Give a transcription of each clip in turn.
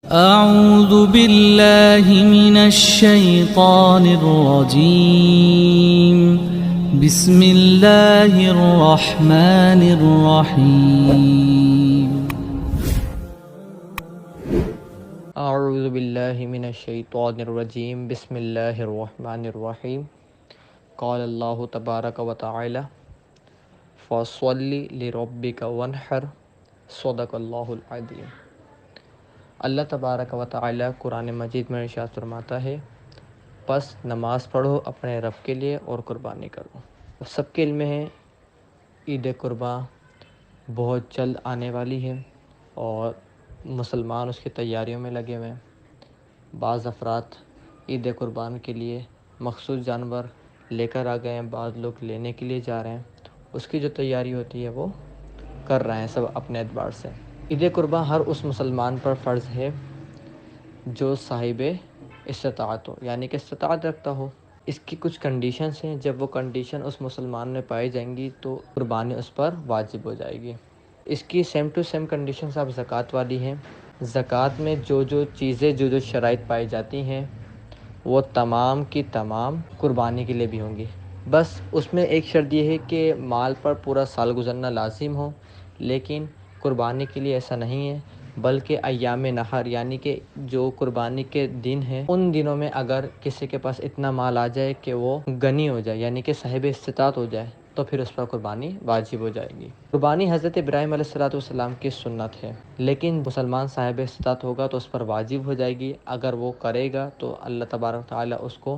أعوذ بالله من الشيطان الرجيم بسم الله الرحمن الرحيم اعوذ باللہ من الشیطان الرجیم بسم اللہ الرحمن الرحیم قال اللہ تبارک و تعالی فصل لربک وانحر صدق اللہ العظیم۔ اللہ تبارک و تعالی قرآن مجید میں ارشاد فرماتا ہے، پس نماز پڑھو اپنے رب کے لیے اور قربانی کرو۔ سب کے علم ہے عید قرباں بہت جلد آنے والی ہے اور مسلمان اس کی تیاریوں میں لگے ہوئے ہیں۔ بعض افراد عید قربان کے لیے مخصوص جانور لے کر آ گئے ہیں، بعض لوگ لینے کے لیے جا رہے ہیں۔ اس کی جو تیاری ہوتی ہے وہ کر رہے ہیں سب اپنے اعتبار سے۔ عید قربان ہر اس مسلمان پر فرض ہے جو صاحب استطاعت ہو، یعنی کہ استطاعت رکھتا ہو۔ اس کی کچھ کنڈیشنز ہیں، جب وہ کنڈیشن اس مسلمان میں پائی جائیں گی تو قربانی اس پر واجب ہو جائے گی۔ اس کی سیم ٹو سیم کنڈیشنز اب زکوٰۃ والی ہیں۔ زکوٰۃ میں جو چیزیں جو شرائط پائی جاتی ہیں وہ تمام کی تمام قربانی کے لیے بھی ہوں گی۔ بس اس میں ایک شرط یہ ہے کہ مال پر پورا سال گزرنا لازم ہو، لیکن قربانی کے لیے ایسا نہیں ہے، بلکہ ایام نحر یعنی کہ جو قربانی کے دن ہیں ان دنوں میں اگر کسی کے پاس اتنا مال آ جائے کہ وہ غنی ہو جائے، یعنی کہ صاحب استطاعت ہو جائے، تو پھر اس پر قربانی واجب ہو جائے گی۔ قربانی حضرت ابراہیم علیہ السلام کی سنت ہے، لیکن مسلمان صاحب استطاعت ہوگا تو اس پر واجب ہو جائے گی۔ اگر وہ کرے گا تو اللہ تبارک و تعالیٰ اس کو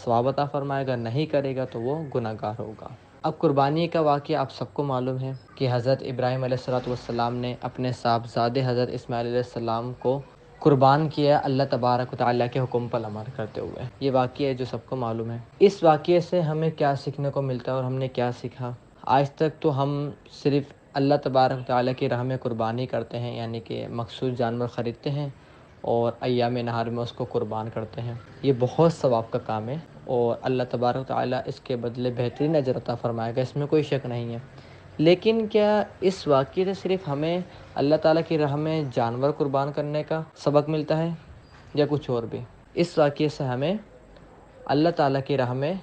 ثواب عطا فرمائے گا، نہیں کرے گا تو وہ گناہ گار ہوگا۔ اب قربانی کا واقعہ آپ سب کو معلوم ہے کہ حضرت ابراہیم علیہ السلام نے اپنے صاحبزادے حضرت اسماعیل علیہ السلام کو قربان کیا اللہ تبارک و تعالیٰ کے حکم پر عمل کرتے ہوئے۔ یہ واقعہ ہے جو سب کو معلوم ہے۔ اس واقعے سے ہمیں کیا سیکھنے کو ملتا ہے اور ہم نے کیا سیکھا؟ آج تک تو ہم صرف اللہ تبارک و تعالیٰ کی راہ میں قربانی کرتے ہیں، یعنی کہ مخصوص جانور خریدتے ہیں اور ایام نہار میں اس کو قربان کرتے ہیں۔ یہ بہت ثواب کا کام ہے اور اللہ تبارک و تعالیٰ اس کے بدلے بہترین اجر عطا فرمائے گا، اس میں کوئی شک نہیں ہے۔ لیکن کیا اس واقعے سے صرف ہمیں اللہ تعالیٰ کی راہ میں جانور قربان کرنے کا سبق ملتا ہے یا کچھ اور بھی؟ اس واقعے سے ہمیں اللہ تعالیٰ کی راہ میں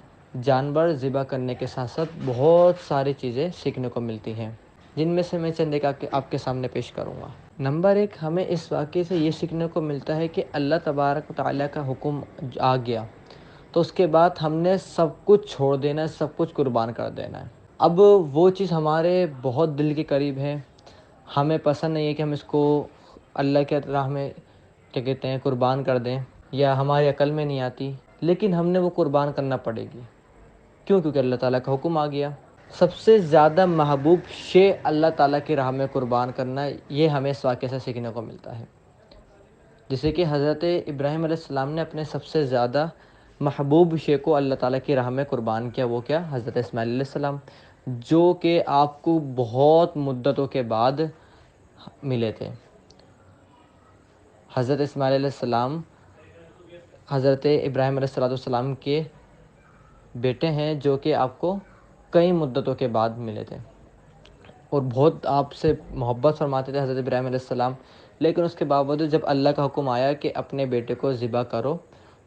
جانور ذبح کرنے کے ساتھ ساتھ بہت ساری چیزیں سیکھنے کو ملتی ہیں، جن میں سے میں چند ایک آپ کے سامنے پیش کروں گا۔ نمبر 1، ہمیں اس واقعے سے یہ سیکھنے کو ملتا ہے کہ اللہ تبارک و تعالیٰ کا حکم آ گیا تو اس کے بعد ہم نے سب کچھ چھوڑ دینا ہے، سب کچھ قربان کر دینا ہے۔ اب وہ چیز ہمارے بہت دل کے قریب ہے، ہمیں پسند نہیں ہے کہ ہم اس کو اللہ کے راہ میں کیا کہتے ہیں قربان کر دیں، یا ہماری عقل میں نہیں آتی، لیکن ہم نے وہ قربان کرنا پڑے گی۔ کیوں؟ کیونکہ اللہ تعالیٰ کا حکم آ گیا۔ سب سے زیادہ محبوب شے اللہ تعالیٰ کی راہ میں قربان کرنا، یہ ہمیں اس واقعے سے سیکھنے کو ملتا ہے۔ جیسے کہ حضرت ابراہیم علیہ السلام نے اپنے سب سے زیادہ محبوب شے کو اللہ تعالیٰ کی راہ میں قربان کیا، وہ کیا؟ حضرت اسماعیل علیہ السلام، جو کہ آپ کو بہت مدتوں کے بعد ملے تھے۔ حضرت اسماعیل علیہ السلام حضرت ابراہیم علیہ السلام کے بیٹے ہیں، جو کہ آپ کو کئی مدتوں کے بعد ملے تھے اور بہت آپ سے محبت فرماتے تھے حضرت ابراہیم علیہ السلام، لیکن اس کے باوجود جب اللہ کا حکم آیا کہ اپنے بیٹے کو ذبح کرو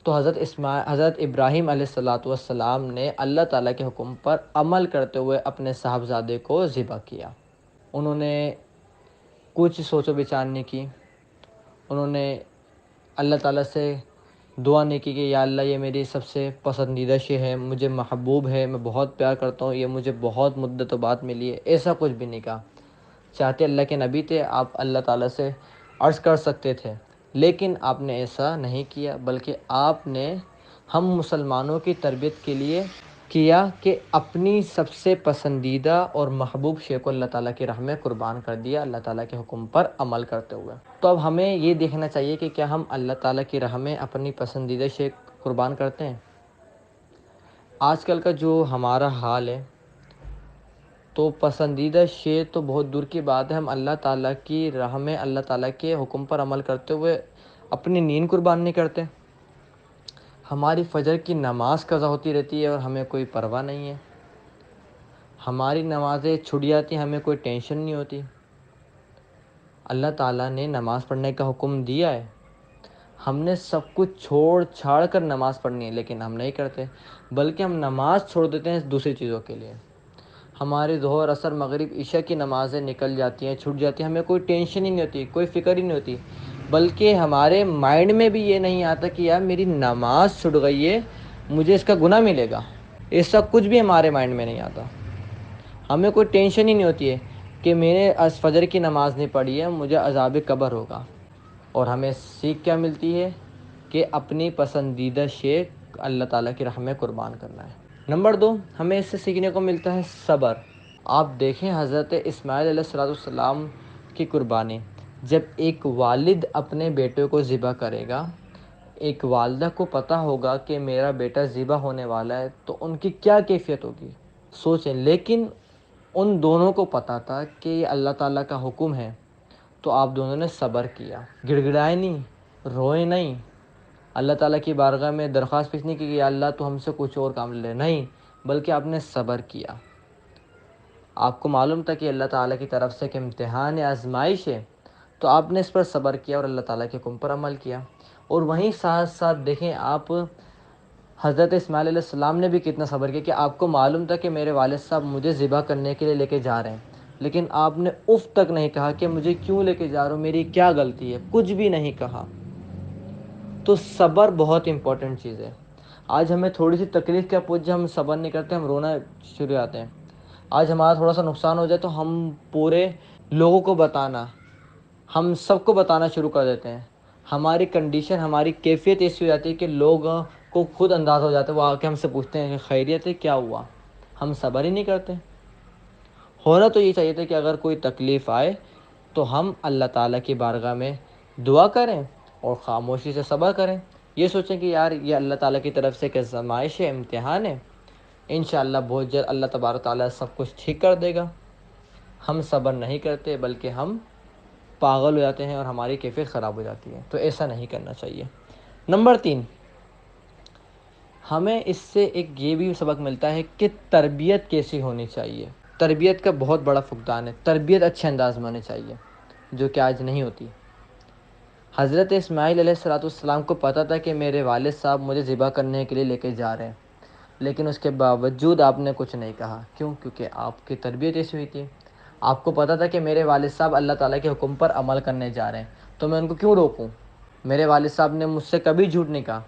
تو حضرت ابراہیم علیہ السلام نے اللہ تعالیٰ کے حکم پر عمل کرتے ہوئے اپنے صاحبزادے کو ذبح کیا۔ انہوں نے کچھ سوچ و بچار نہیں کی، انہوں نے اللہ تعالیٰ سے دعا نہیں کی کہ یا اللہ یہ میری سب سے پسندیدہ شے ہے، مجھے محبوب ہے، میں بہت پیار کرتا ہوں، یہ مجھے بہت مدتوں بعد ملی ہے، ایسا کچھ بھی نہیں کہا۔ چاہتے اللہ کے نبی تھے، آپ اللہ تعالیٰ سے عرض کر سکتے تھے، لیکن آپ نے ایسا نہیں کیا، بلکہ آپ نے ہم مسلمانوں کی تربیت کے لیے کیا کہ اپنی سب سے پسندیدہ اور محبوب شے کو اللہ تعالیٰ کی راہ میں قربان کر دیا، اللہ تعالیٰ کے حکم پر عمل کرتے ہوئے۔ تو اب ہمیں یہ دیکھنا چاہیے کہ کیا ہم اللہ تعالیٰ کی راہ میں اپنی پسندیدہ شے قربان کرتے ہیں؟ آج کل کا جو ہمارا حال ہے تو پسندیدہ شے تو بہت دور کی بات ہے، ہم اللہ تعالیٰ کی راہ میں اللہ تعالیٰ کے حکم پر عمل کرتے ہوئے اپنی نیند قربان نہیں کرتے۔ ہماری فجر کی نماز قضا ہوتی رہتی ہے اور ہمیں کوئی پرواہ نہیں ہے، ہماری نمازیں چھوٹ جاتی ہیں، ہمیں کوئی ٹینشن نہیں ہوتی۔ اللہ تعالیٰ نے نماز پڑھنے کا حکم دیا ہے، ہم نے سب کچھ چھوڑ چھاڑ کر نماز پڑھنی ہے، لیکن ہم نہیں کرتے، بلکہ ہم نماز چھوڑ دیتے ہیں دوسری چیزوں کے لیے۔ ہماری ظہر، عصر، مغرب، عشاء کی نمازیں نکل جاتی ہیں، چھوٹ جاتی ہیں، ہمیں کوئی ٹینشن ہی نہیں ہوتی، کوئی فکر ہی نہیں ہوتی، بلکہ ہمارے مائنڈ میں بھی یہ نہیں آتا کہ یار میری نماز چھوٹ گئی ہے، مجھے اس کا گناہ ملے گا۔ ایسا کچھ بھی ہمارے مائنڈ میں نہیں آتا، ہمیں کوئی ٹینشن ہی نہیں ہوتی ہے کہ میں نے فجر کی نماز نہیں پڑھی ہے، مجھے عذاب قبر ہوگا۔ اور ہمیں سیکھ کیا ملتی ہے کہ اپنی پسندیدہ شے اللہ تعالیٰ کی راہ میں قربان کرنا ہے۔ نمبر 2، ہمیں اس سے سیکھنے کو ملتا ہے صبر۔ آپ دیکھیں حضرت اسماعیل علیہ السلام کی قربانی، جب ایک والد اپنے بیٹے کو ذبح کرے گا، ایک والدہ کو پتہ ہوگا کہ میرا بیٹا ذبح ہونے والا ہے، تو ان کی کیا کیفیت ہوگی سوچیں۔ لیکن ان دونوں کو پتہ تھا کہ یہ اللہ تعالیٰ کا حکم ہے، تو آپ دونوں نے صبر کیا، گڑ گڑائے نہیں، روئے نہیں، اللہ تعالیٰ کی بارگاہ میں درخواست پیش نہیں کی کہ یا اللہ تو ہم سے کچھ اور کام لے، نہیں، بلکہ آپ نے صبر کیا۔ آپ کو معلوم تھا کہ اللہ تعالیٰ کی طرف سے ایک امتحان ہے، آزمائش ہے، تو آپ نے اس پر صبر کیا اور اللہ تعالیٰ کے حکم پر عمل کیا۔ اور وہیں ساتھ ساتھ دیکھیں آپ حضرت اسماعیل علیہ السلام نے بھی کتنا صبر کیا کہ آپ کو معلوم تھا کہ میرے والد صاحب مجھے ذبح کرنے کے لیے لے کے جا رہے ہیں، لیکن آپ نے اف تک نہیں کہا کہ مجھے کیوں لے کے جا رہے ہو، میری کیا غلطی ہے، کچھ بھی نہیں کہا۔ تو صبر بہت امپورٹنٹ چیز ہے۔ آج ہمیں تھوڑی سی تکلیف کیا پہنچ جائے، ہم صبر نہیں کرتے، ہم رونا شروع ہو جاتے ہیں۔ آج ہمارا تھوڑا سا نقصان ہو جائے تو ہم پورے لوگوں کو بتانا، ہم سب کو بتانا شروع کر دیتے ہیں۔ ہماری کنڈیشن، ہماری کیفیت ایسی ہو جاتی ہے کہ لوگوں کو خود اندازہ ہو جاتا ہے، وہ آ کے ہم سے پوچھتے ہیں کہ خیریت ہے، کیا ہوا؟ ہم صبر ہی نہیں کرتے۔ ہونا تو یہ چاہیے تھا کہ اگر کوئی تکلیف آئے تو ہم اللہ تعالیٰ کی بارگاہ میں دعا کریں اور خاموشی سے صبر کریں، یہ سوچیں کہ یار یہ اللہ تعالیٰ کی طرف سے ایک آزمائش ہے، امتحان ہے، انشاءاللہ بہت جلد اللہ تبارک تعالیٰ سب کچھ ٹھیک کر دے گا۔ ہم صبر نہیں کرتے، بلکہ ہم پاگل ہو جاتے ہیں اور ہماری کیفیت خراب ہو جاتی ہے، تو ایسا نہیں کرنا چاہیے۔ نمبر 3، ہمیں اس سے ایک یہ بھی سبق ملتا ہے کہ تربیت کیسی ہونی چاہیے۔ تربیت کا بہت بڑا فقدان ہے، تربیت اچھے انداز میں ہونی چاہیے، جو کہ آج نہیں ہوتی۔ حضرت اسماعیل علیہ السلام کو پتہ تھا کہ میرے والد صاحب مجھے ذبح کرنے کے لیے لے کے جا رہے ہیں، لیکن اس کے باوجود آپ نے کچھ نہیں کہا۔ کیوں؟ کیونکہ آپ کی تربیت ایسی ہوئی تھی۔ آپ کو پتہ تھا کہ میرے والد صاحب اللہ تعالیٰ کے حکم پر عمل کرنے جا رہے ہیں، تو میں ان کو کیوں روکوں؟ میرے والد صاحب نے مجھ سے کبھی جھوٹ نہیں کہا،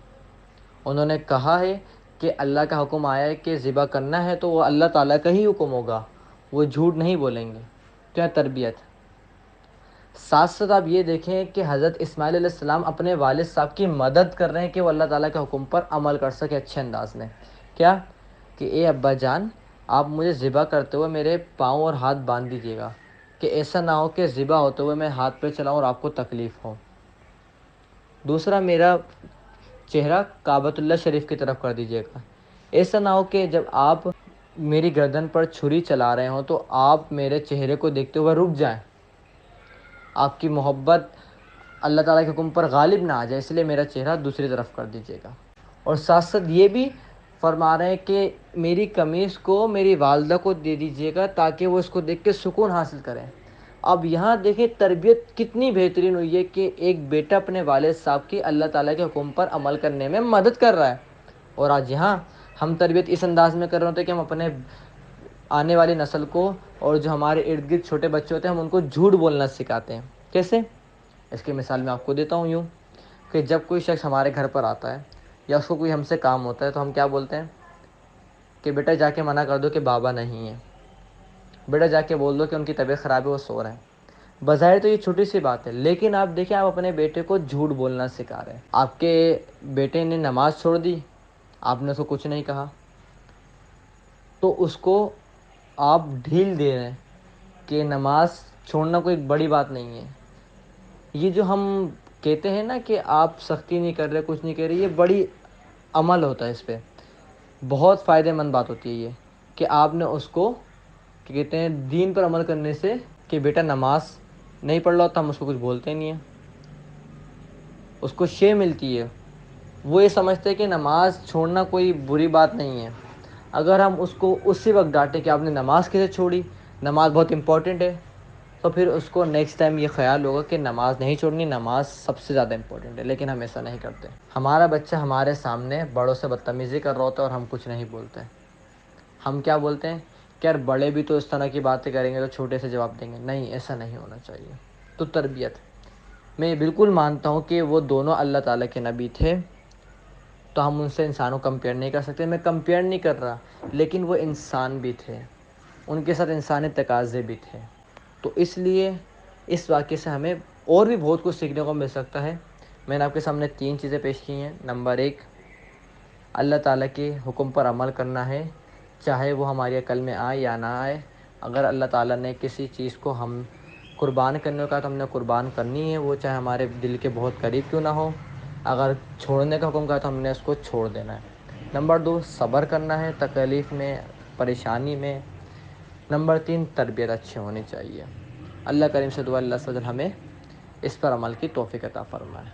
انہوں نے کہا ہے کہ اللہ کا حکم آیا ہے کہ ذبح کرنا ہے تو وہ اللہ تعالیٰ کا ہی حکم ہوگا، وہ جھوٹ نہیں بولیں گے۔ کیا تربیت! ساتھ ساتھ آپ یہ دیکھیں کہ حضرت اسماعیل علیہ السلام اپنے والد صاحب کی مدد کر رہے ہیں کہ وہ اللہ تعالیٰ کے حکم پر عمل کر سکے اچھے انداز میں۔ کیا کہ اے ابا جان، آپ مجھے ذبح کرتے ہوئے میرے پاؤں اور ہاتھ باندھ دیجیے گا، کہ ایسا نہ ہو کہ ذبح ہوتے ہوئے میں ہاتھ پہ چلاؤں اور آپ کو تکلیف ہو۔ دوسرا، میرا چہرہ کعبۃ اللہ شریف کی طرف کر دیجیے گا، ایسا نہ ہو کہ جب آپ میری گردن پر چھری چلا رہے ہوں تو آپ میرے چہرے کو دیکھتے ہوئے رک جائیں، آپ کی محبت اللہ تعالیٰ کے حکم پر غالب نہ آ جائے، اس لیے میرا چہرہ دوسری طرف کر دیجیے گا۔ اور ساتھ ساتھ یہ بھی فرما رہے ہیں کہ میری قمیص کو میری والدہ کو دے دیجیے گا تاکہ وہ اس کو دیکھ کے سکون حاصل کریں۔ اب یہاں دیکھیں تربیت کتنی بہترین ہوئی ہے کہ ایک بیٹا اپنے والد صاحب کی اللہ تعالیٰ کے حکم پر عمل کرنے میں مدد کر رہا ہے۔ اور آج یہاں ہم تربیت اس انداز میں کر رہے ہوتے ہیں کہ ہم اپنے آنے والی نسل کو اور جو ہمارے ارد گرد چھوٹے بچے ہوتے ہیں ہم ان کو جھوٹ بولنا سکھاتے ہیں۔ کیسے؟ اس کی مثال میں آپ کو دیتا ہوں یوں کہ جب کوئی شخص ہمارے گھر پر آتا ہے یا اس کو کوئی ہم سے کام ہوتا ہے تو ہم کیا بولتے ہیں کہ بیٹا جا کے منع کر دو کہ بابا نہیں ہے، بیٹا جا کے بول دو کہ ان کی طبیعت خراب ہے، وہ سو رہے ہیں۔ بظاہر تو یہ چھوٹی سی بات ہے، لیکن آپ دیکھیں آپ اپنے بیٹے کو جھوٹ بولنا سکھا رہے ہیں۔ آپ کے بیٹے نے نماز چھوڑ دی، آپ نے اس کو کچھ نہیں کہا، تو اس کو آپ ڈھیل دے رہے ہیں کہ نماز چھوڑنا کوئی بڑی بات نہیں ہے۔ یہ جو ہم کہتے ہیں نا کہ آپ سختی نہیں کر رہے، کچھ نہیں کر رہے، یہ بڑی عمل ہوتا ہے، اس پہ بہت فائدہ مند بات ہوتی ہے یہ کہ آپ نے اس کو کہ کہتے ہیں دین پر عمل کرنے سے کہ بیٹا نماز نہیں پڑھ رہا ہوتا ہم اس کو کچھ بولتے نہیں ہیں، اس کو شے ملتی ہے، وہ یہ سمجھتے ہیں کہ نماز چھوڑنا کوئی بری بات نہیں ہے۔ اگر ہم اس کو اسی وقت ڈانٹیں کہ آپ نے نماز کیسے چھوڑی، نماز بہت امپورٹنٹ ہے، تو پھر اس کو نیکسٹ ٹائم یہ خیال ہوگا کہ نماز نہیں چھوڑنی، نماز سب سے زیادہ امپورٹنٹ ہے، لیکن ہم ایسا نہیں کرتے۔ ہمارا بچہ ہمارے سامنے بڑوں سے بدتمیزی کر رہا ہوتا ہے اور ہم کچھ نہیں بولتے، ہم کیا بولتے ہیں کہ یار بڑے بھی تو اس طرح کی باتیں کریں گے تو چھوٹے سے جواب دیں گے، نہیں ایسا نہیں ہونا چاہیے۔ تو تربیت، میں یہ بالکل مانتا ہوں کہ وہ دونوں اللہ تعالیٰ کے نبی تھے، تو ہم ان سے انسانوں کمپیئر نہیں کر سکتے، میں کمپیئر نہیں کر رہا، لیکن وہ انسان بھی تھے، ان کے ساتھ انسانی تقاضے بھی تھے، تو اس لیے اس واقعے سے ہمیں اور بھی بہت کچھ سیکھنے کو مل سکتا ہے۔ میں نے آپ کے سامنے 3 چیزیں پیش کی ہیں۔ نمبر 1، اللہ تعالیٰ کے حکم پر عمل کرنا ہے، چاہے وہ ہماری عقل میں آئے یا نہ آئے۔ اگر اللہ تعالیٰ نے کسی چیز کو ہم قربان کرنے کا تو ہم نے قربان کرنی ہے، وہ چاہے ہمارے دل کے بہت قریب کیوں نہ ہو۔ اگر چھوڑنے کا حکم کہا تو ہم نے اس کو چھوڑ دینا ہے۔ نمبر 2، صبر کرنا ہے تکلیف میں، پریشانی میں۔ نمبر 3، تربیت اچھی ہونی چاہیے۔ اللہ کریم سے دعا اللہ عز و جل ہمیں اس پر عمل کی توفیق عطا فرمائے۔